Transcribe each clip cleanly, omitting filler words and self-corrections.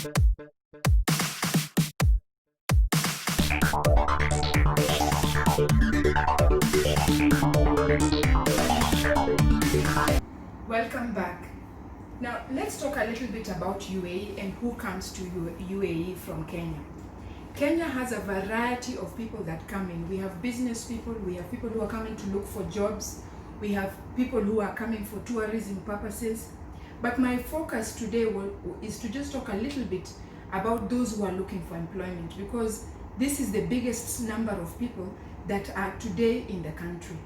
Welcome back. Now let's talk a little bit about UAE and who comes to UAE from Kenya. Kenya has a variety of people that come in. We have business people, we have people who are coming to look for jobs, we have people who are coming for tourism purposes. But my focus today is to just talk a little bit about those who are looking for employment, because this is the biggest number of people that are today in the country.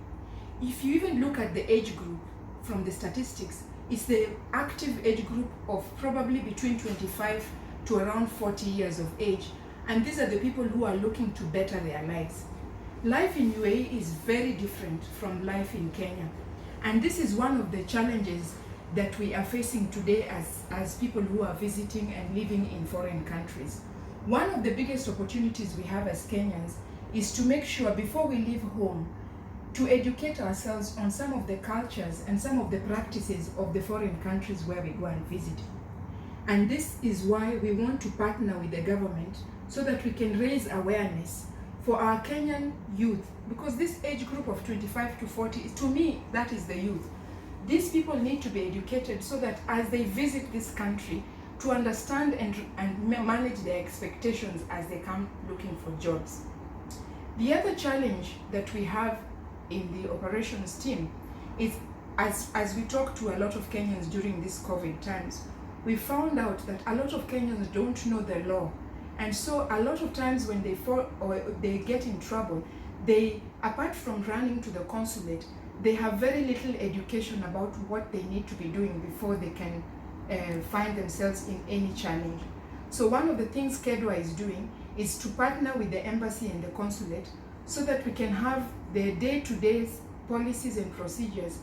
If you even look at the age group from the statistics, it's the active age group of probably between 25 to around 40 years of age. And these are the people who are looking to better their lives. Life in UAE is very different from life in Kenya. And this is one of the challenges that we are facing today as people who are visiting and living in foreign countries. One of the biggest opportunities we have as Kenyans is to make sure before we leave home to educate ourselves on some of the cultures and some of the practices of the foreign countries where we go and visit. And this is why we want to partner with the government so that we can raise awareness for our Kenyan youth, because this age group of 25 to 40, to me, that is the youth. These people need to be educated so that as they visit this country, to understand and manage their expectations as they come looking for jobs. The other challenge that we have in the operations team is, as we talk to a lot of Kenyans during these COVID times, we found out that a lot of Kenyans don't know the law. And so a lot of times when they fall or they get in trouble, they, apart from running to the consulate, they have very little education about what they need to be doing before they can find themselves in any challenge. So one of the things KEDWA is doing is to partner with the embassy and the consulate so that we can have the day-to-day policies and procedures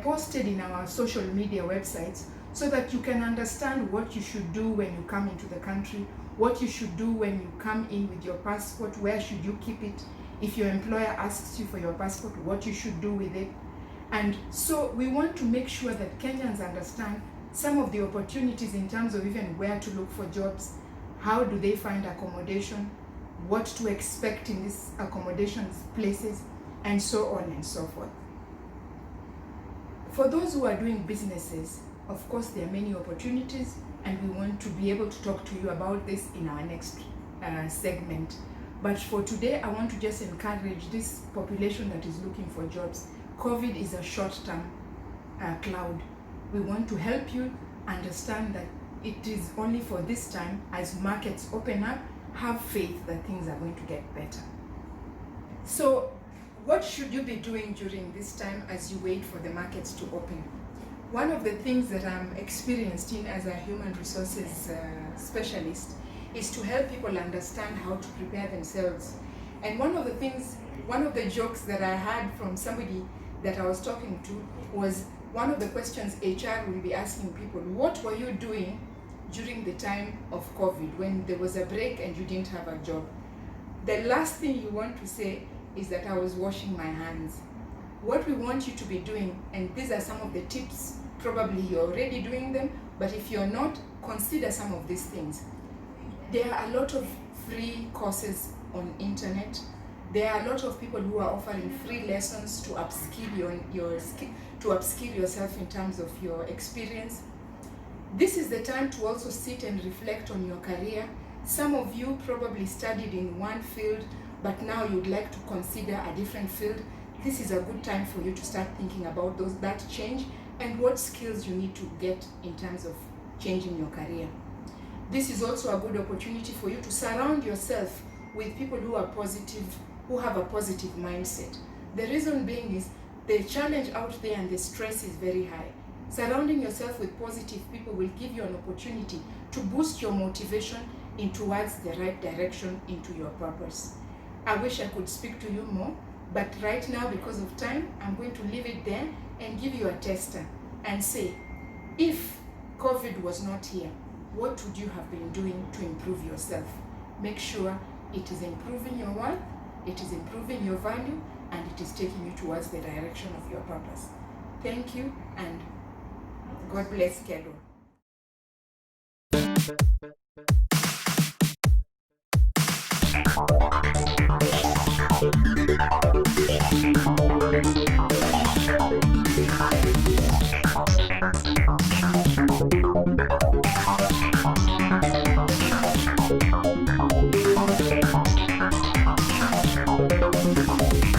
posted in our social media websites, so that you can understand what you should do when you come into the country, what you should do when you come in with your passport, where should you keep it, if your employer asks you for your passport, what you should do with it. And so we want to make sure that Kenyans understand some of the opportunities in terms of even where to look for jobs, how do they find accommodation, what to expect in these accommodations places, and so on and so forth. For those who are doing businesses, of course, there are many opportunities, and we want to be able to talk to you about this in our next segment. But for today, I want to just encourage this population that is looking for jobs. COVID is a short-term cloud. We want to help you understand that it is only for this time. As markets open up, have faith that things are going to get better. So what should you be doing during this time as you wait for the markets to open? One of the things that I'm experienced in as a human resources specialist is to help people understand how to prepare themselves. And one of the jokes that I had from somebody that I was talking to was, one of the questions HR will be asking people, what were you doing during the time of COVID when there was a break and you didn't have a job? The last thing you want to say is that I was washing my hands. What we want you to be doing, and these are some of the tips, probably you're already doing them, but if you're not, consider some of these things. There are a lot of free courses on internet. There are a lot of people who are offering free lessons to upskill to upskill yourself in terms of your experience. This is the time to also sit and reflect on your career. Some of you probably studied in one field, but now you'd like to consider a different field. This is a good time for you to start thinking about that change and what skills you need to get in terms of changing your career. This is also a good opportunity for you to surround yourself with people who are positive, who have a positive mindset. The reason being is the challenge out there and the stress is very high. Surrounding yourself with positive people will give you an opportunity to boost your motivation in towards the right direction into your purpose. I wish I could speak to you more, but right now, because of time, I'm going to leave it there and give you a tester and say, if COVID was not here, what would you have been doing to improve yourself? Make sure it is improving your worth, it is improving your value, and it is taking you towards the direction of your purpose. Thank you, and God bless KEDWA.